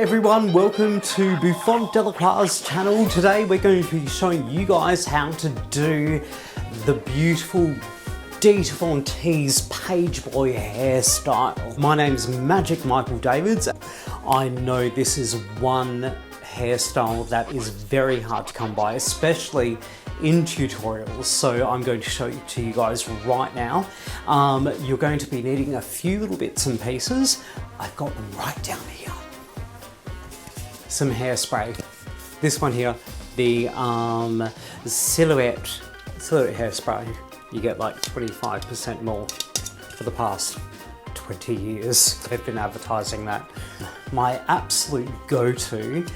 everyone, welcome to Bouffant Delacroix's channel. Today we're going to be showing you guys how to do the beautiful Dita Von Teese Pageboy hairstyle. My name's Magic Michael Davids. I know this is one hairstyle that is very hard to come by, especially in tutorials, so I'm going to show it to you guys right now. You're going to be needing a few little bits and pieces. I've got them right down here. Some hairspray. This one here, the silhouette hairspray. You get like 25% more for the past 20 years. They've been advertising that. My absolute go-to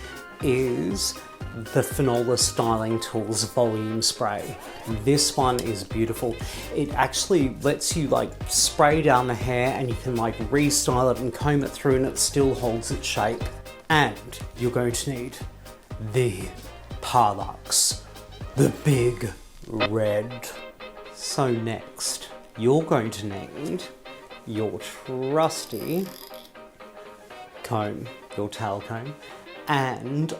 is the Finola Styling Tools Volume Spray. This one is beautiful. It actually lets you like spray down the hair and you can like restyle it and comb it through and it still holds its shape. And you're going to need the Parlux, the big red. So next, you're going to need your trusty comb, your tail comb, and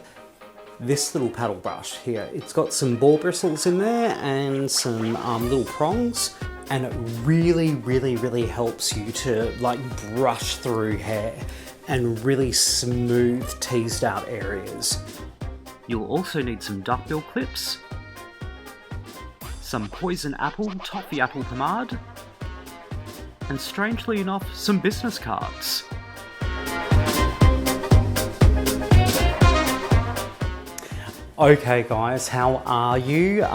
this little paddle brush here. It's got some boar bristles in there and some little prongs, and it really helps you to like brush through hair and really smooth teased out areas. You'll also need some duckbill clips, some poison apple toffee apple pomade, and strangely enough, some business cards. Okay guys, how are you?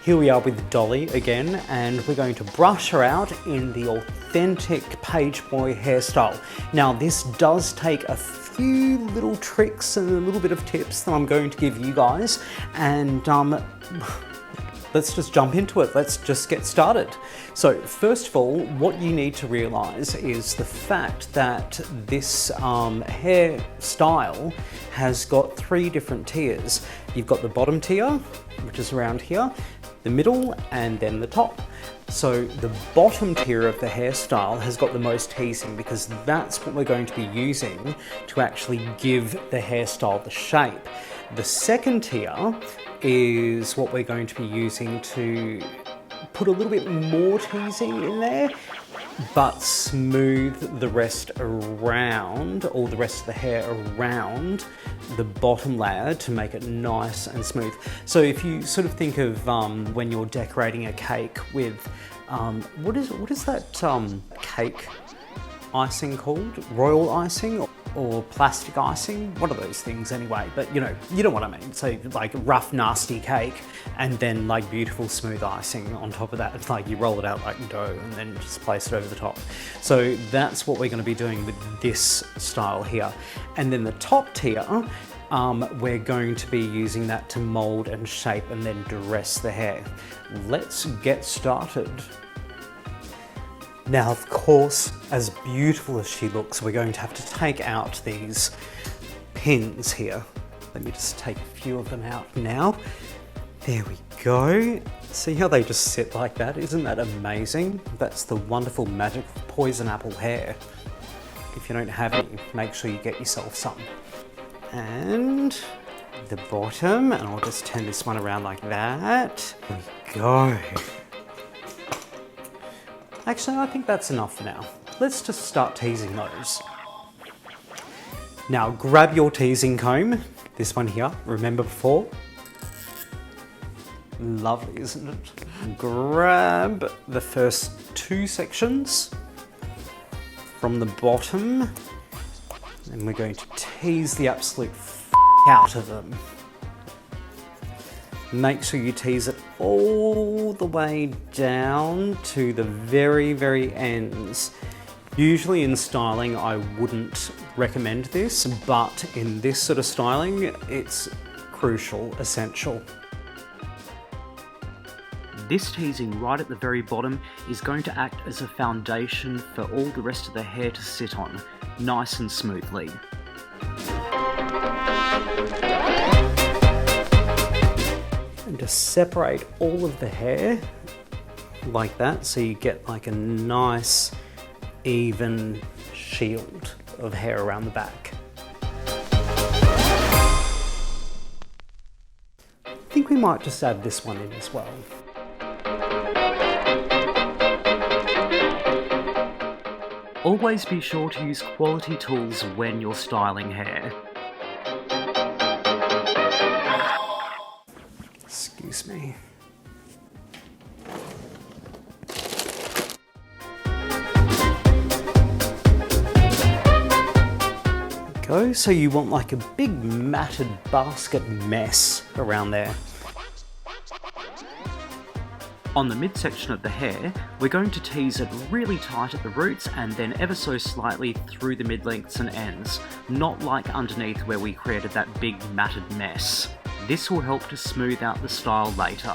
Here we are with Dolly again, and we're going to brush her out in the authentic Pageboy hairstyle. Now this does take a few little tricks and a little bit of tips that I'm going to give you guys, and let's just jump into it. Let's just get started. So first of all, what you need to realize is the fact that this hairstyle has got three different tiers. You've got the bottom tier, which is around here, the middle, and then the top. So the bottom tier of the hairstyle has got the most teasing because that's what we're going to be using to actually give the hairstyle the shape. The second tier is what we're going to be using to put a little bit more teasing in there, but smooth the rest around, or the rest of the hair around the bottom layer to make it nice and smooth. So if you sort of think of when you're decorating a cake with, what is that cake icing called? Royal icing? Or plastic icing, one of those things anyway, but you know what I mean. So like rough, nasty cake, and then like beautiful, smooth icing on top of that. It's like you roll it out like dough and then just place it over the top. So that's what we're going to be doing with this style here. And then the top tier, we're going to be using that to mold and shape and then dress the hair. Let's get started. Now, of course, as beautiful as she looks, we're going to have to take out these pins here. Let me just take a few of them out now. There we go. See how they just sit like that? Isn't that amazing? That's the wonderful magic of poison apple hair. If you don't have any, make sure you get yourself some. And the bottom, and I'll just turn this one around like that. There we go. Actually, I think that's enough for now. Let's just start teasing those. Now grab your teasing comb, this one here, remember before? Lovely, isn't it? Grab the first two sections from the bottom, and we're going to tease the absolute out of them. Make sure you tease it all the way down to the very ends. Usually in styling, I wouldn't recommend this, but in this sort of styling, it's crucial, essential. This teasing right at the very bottom is going to act as a foundation for all the rest of the hair to sit on, nice and smoothly. And just separate all of the hair like that, so you get like a nice even shield of hair around the back. think we might just add this one in as well. Always be sure to use quality tools when you're styling hair. Excuse me. Go. So you want like a big matted basket mess around there. On the midsection of the hair, we're going to tease it really tight at the roots and then ever so slightly through the mid-lengths and ends, not like underneath where we created that big matted mess. This will help to smooth out the style later.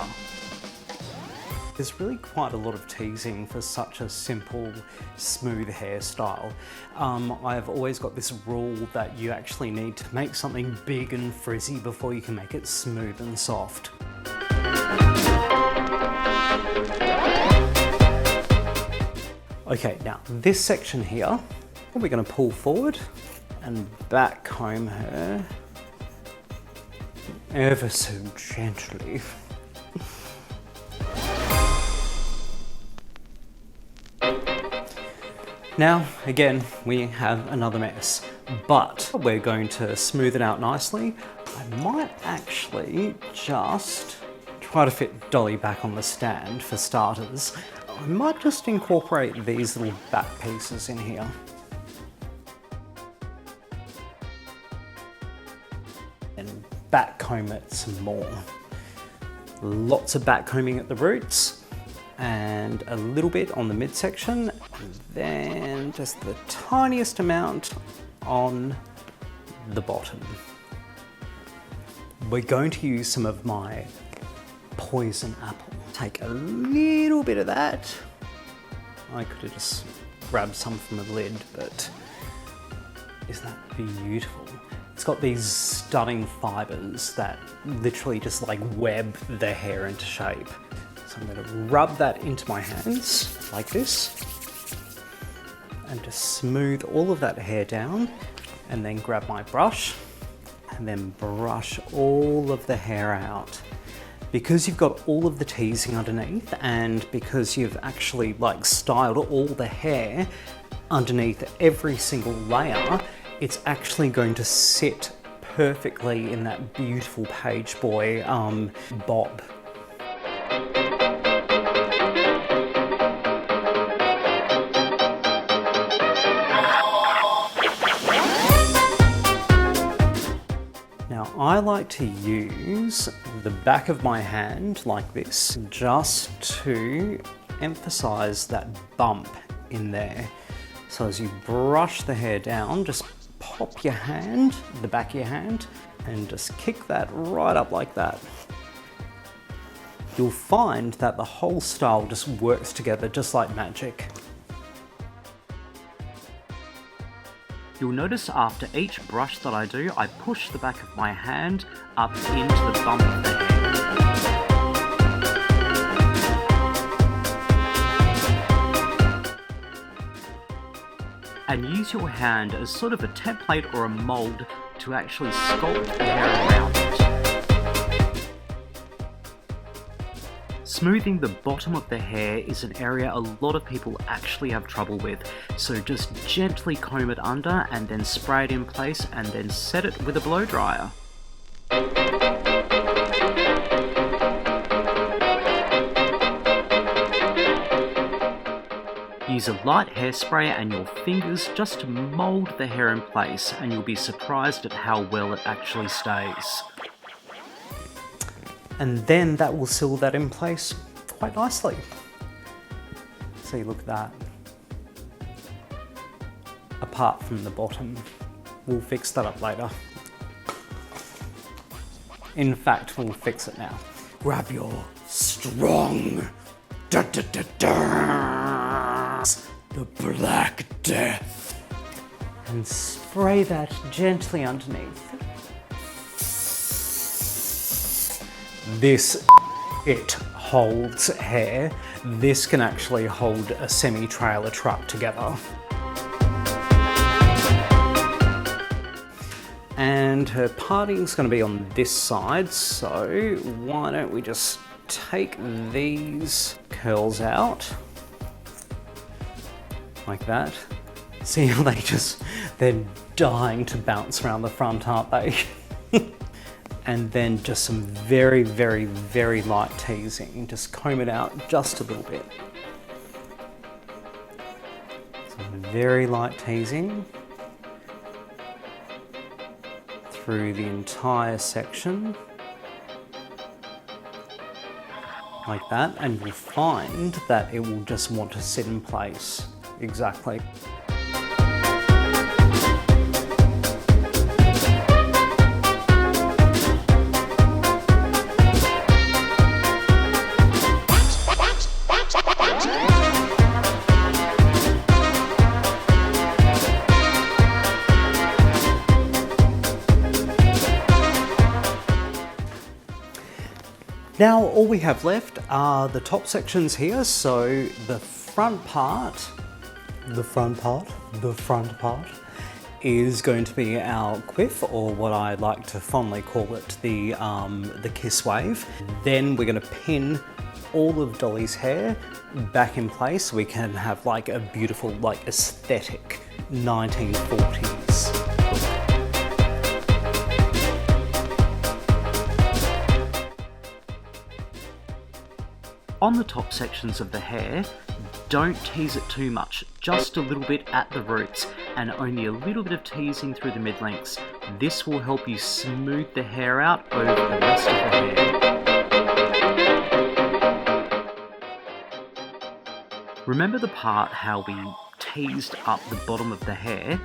There's really quite a lot of teasing for such a simple, smooth hairstyle. I've always got this rule that you actually need to make something big and frizzy before you can make it smooth and soft. Okay, now this section here, we're going to pull forward and back comb her ever so gently. Now, again, we have another mess, but we're going to smooth it out nicely. I might actually just try to fit Dolly back on the stand for starters. I might just incorporate these little back pieces in here. And back comb it some more. Lots of back combing at the roots and a little bit on the midsection, and then just the tiniest amount on the bottom. We're going to use some of my poison apple. Take a little bit of that. I could have just grabbed some from the lid, but isn't that beautiful? It's got these stunning fibers that literally just like web the hair into shape. So I'm going to rub that into my hands like this and just smooth all of that hair down, and then grab my brush and then brush all of the hair out. Because you've got all of the teasing underneath, and because you've actually like styled all the hair underneath every single layer, it's actually going to sit perfectly in that beautiful Pageboy bob. Now, I like to use the back of my hand like this, just to emphasize that bump in there. So as you brush the hair down, just pop your hand, the back of your hand, and just kick that right up like that. You'll find that the whole style just works together just like magic. You'll notice after each brush that I do, I push the back of my hand up into the bump of the hair. And use your hand as sort of a template or a mould to actually sculpt the hair around it. Smoothing the bottom of the hair is an area a lot of people actually have trouble with, so just gently comb it under and then spray it in place and then set it with a blow dryer. Use a light hairspray and your fingers just to mould the hair in place, and you'll be surprised at how well it actually stays. And then that will seal that in place quite nicely. See, look at that. Apart from the bottom. We'll fix that up later. In fact, we'll fix it now. Grab your strong the Black Death and spray that gently underneath. This, it holds hair. This can actually hold a semi-trailer truck together. And her parting's going to be on this side, so why don't we just take these curls out like that. See how they're dying to bounce around the front, aren't they? And then just some very, very, very light teasing. Just comb it out just a little bit. Some very light teasing through the entire section, like that, and you'll find that it will just want to sit in place exactly. Now all we have left are the top sections here, so the front part is going to be our quiff, or what I like to fondly call it, the kiss wave. Then we're going to pin all of Dolly's hair back in place so we can have like a beautiful, like aesthetic 1940s look. On the top sections of the hair, don't tease it too much, just a little bit at the roots and only a little bit of teasing through the mid-lengths. This will help you smooth the hair out over the rest of the hair. Remember the part how we teased up the bottom of the hair?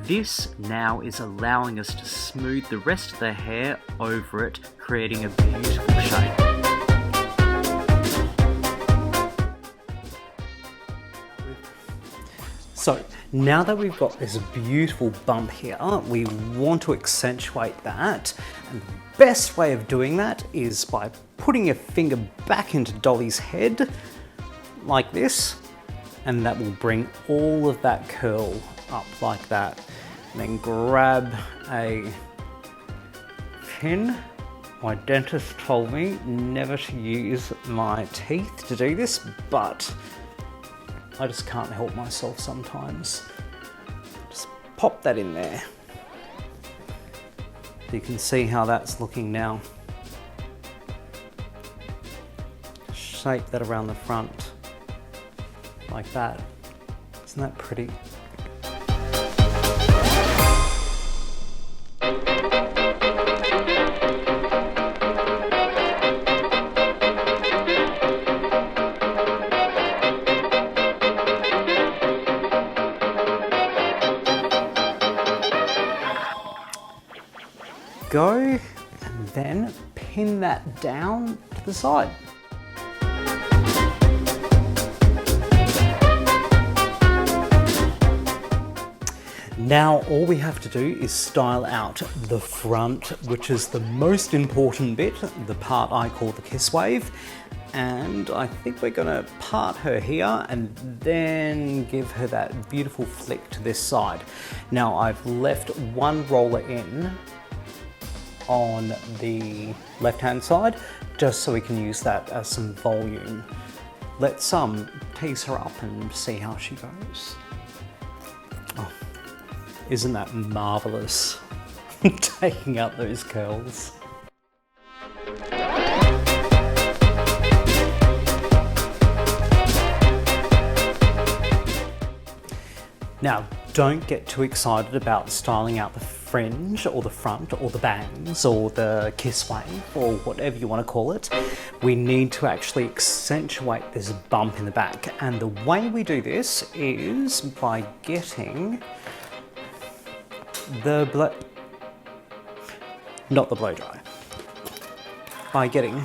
This now is allowing us to smooth the rest of the hair over it, creating a beautiful shape. So now that we've got this beautiful bump here, we want to accentuate that. And the best way of doing that is by putting your finger back into Dolly's head like this, and that will bring all of that curl up like that. And then grab a pin. My dentist told me never to use my teeth to do this, but I just can't help myself sometimes. Just pop that in there. You can see how that's looking now. Shape that around the front like that. Isn't that pretty? Go, and then pin that down to the side. Now all we have to do is style out the front, which is the most important bit, the part I call the kiss wave. And I think we're gonna part her here and then give her that beautiful flick to this side. Now I've left one roller in on the left-hand side, just so we can use that as some volume. Let's tease her up and see how she goes. Oh, isn't that marvelous? Taking out those curls. Now, don't get too excited about styling out the fringe or the front or the bangs or the kiss wave or whatever you want to call it. We need to actually accentuate this bump in the back, and the way we do this is by getting not the blow dry, by getting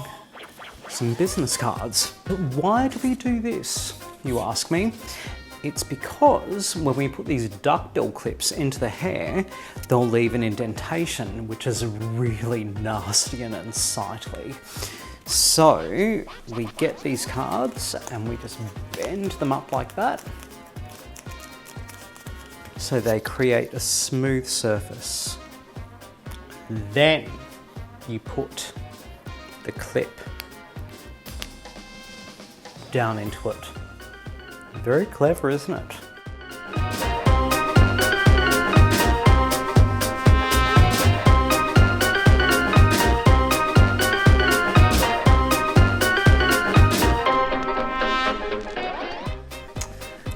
some business cards. But why do we do this, you ask me? It's because when we put these duckbill clips into the hair, they'll leave an indentation, which is really nasty and unsightly. So we get these cards and we just bend them up like that, so they create a smooth surface. Then you put the clip down into it. Very clever, isn't it?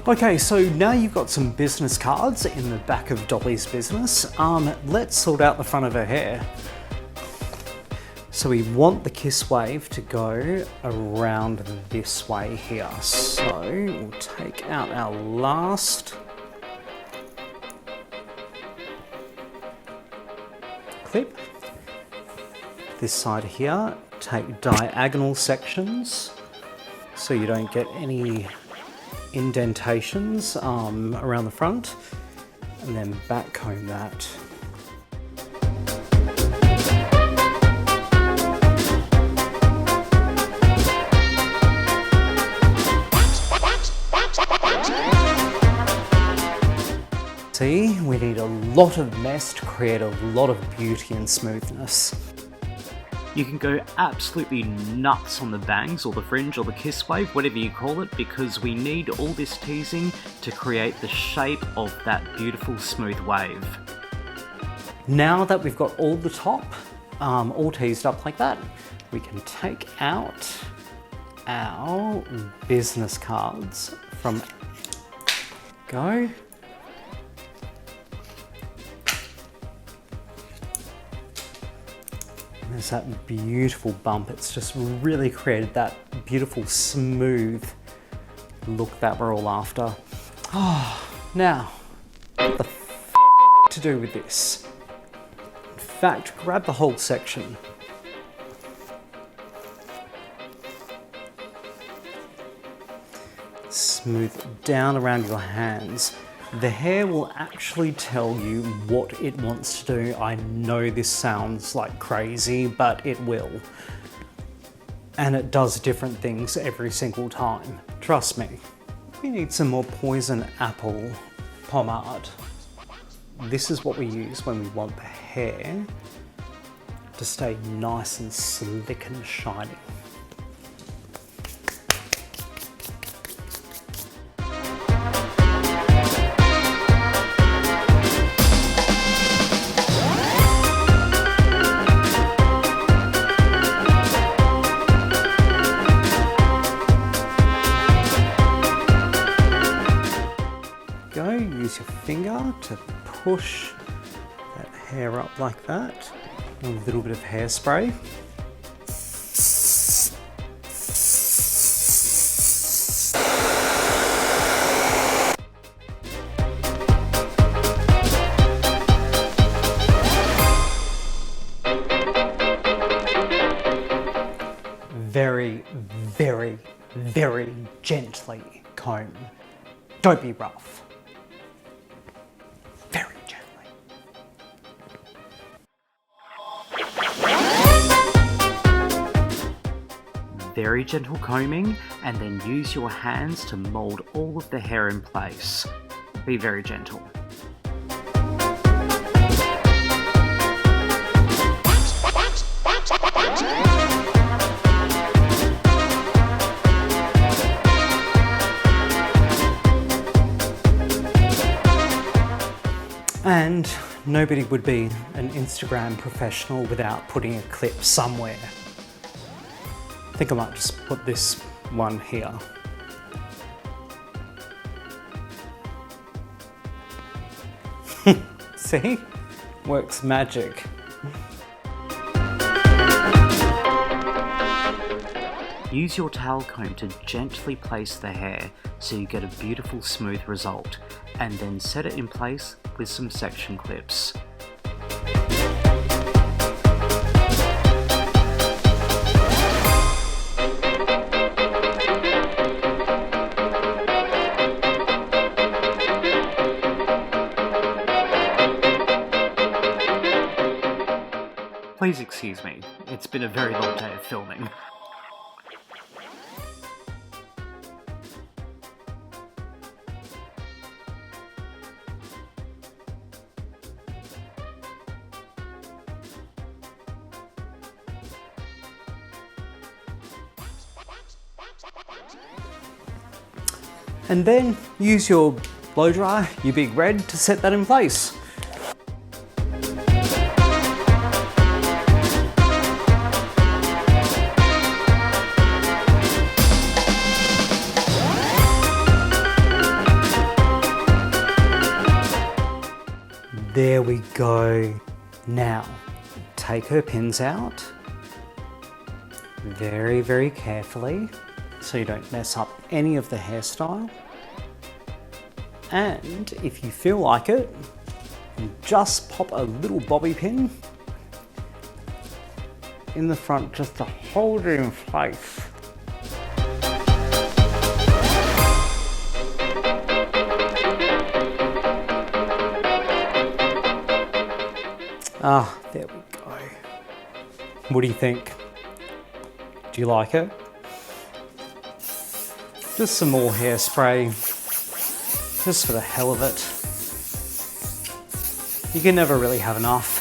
Okay, so now you've got some business cards in the back of Dolly's business. Let's sort out the front of her hair. So we want the kiss wave to go around this way here. So we'll take out our last clip. This side here, take diagonal sections so you don't get any indentations around the front, and then back comb that. See, we need a lot of mess to create a lot of beauty and smoothness. You can go absolutely nuts on the bangs or the fringe or the kiss wave, whatever you call it, because we need all this teasing to create the shape of that beautiful smooth wave. Now that we've got all the top all teased up like that, we can take out our business cards from go. There's that beautiful bump. It's just really created that beautiful smooth look that we're all after. Oh, now, what the to do with this? In fact, grab the whole section. Smooth it down around your hands. The hair will actually tell you what it wants to do. I know this sounds like crazy, but it will. And it does different things every single time. Trust me. We need some more poison apple pomade. This is what we use when we want the hair to stay nice and slick and shiny. Use your finger to push that hair up like that. A little bit of hairspray. Very, very, very gently comb. Don't be rough. Very gently. Very gentle combing, and then use your hands to mould all of the hair in place. Be very gentle. And nobody would be an Instagram professional without putting a clip somewhere. I think I might just put this one here. See? Works magic. Use your towel comb to gently place the hair so you get a beautiful smooth result, and then set it in place with some section clips. Please excuse me, it's been a very long day of filming. And then use your blow dryer, your big red, to set that in place. There we go. Now, take her pins out very, very carefully so you don't mess up any of the hairstyle. And if you feel like it, just pop a little bobby pin in the front just to hold it in place. Ah, there we go. What do you think? Do you like it? Just some more hairspray, just for the hell of it. You can never really have enough.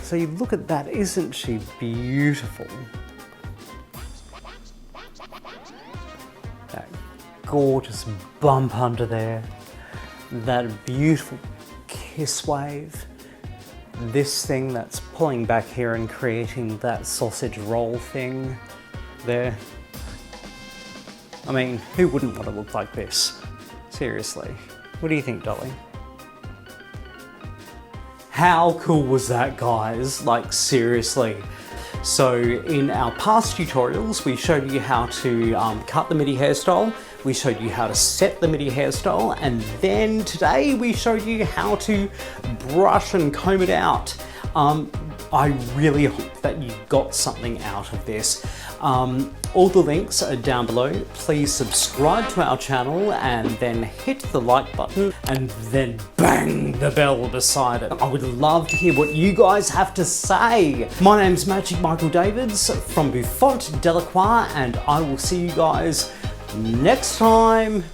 So you look at that, isn't she beautiful? That gorgeous bump under there. That beautiful kiss wave. This thing that's pulling back here and creating that sausage roll thing there. I mean, who wouldn't want to look like this? Seriously. What do you think, Dolly? How cool was that, guys? Like, seriously. So in our past tutorials, we showed you how to cut the MIDI hairstyle, we showed you how to set the MIDI hairstyle, and then today we showed you how to brush and comb it out. I really hope that you got something out of this. All the links are down below. Please subscribe to our channel and then hit the like button and then bang the bell beside it. I would love to hear what you guys have to say. My name's Magic Michael Davids from Bouffant Delacroix, and I will see you guys next time.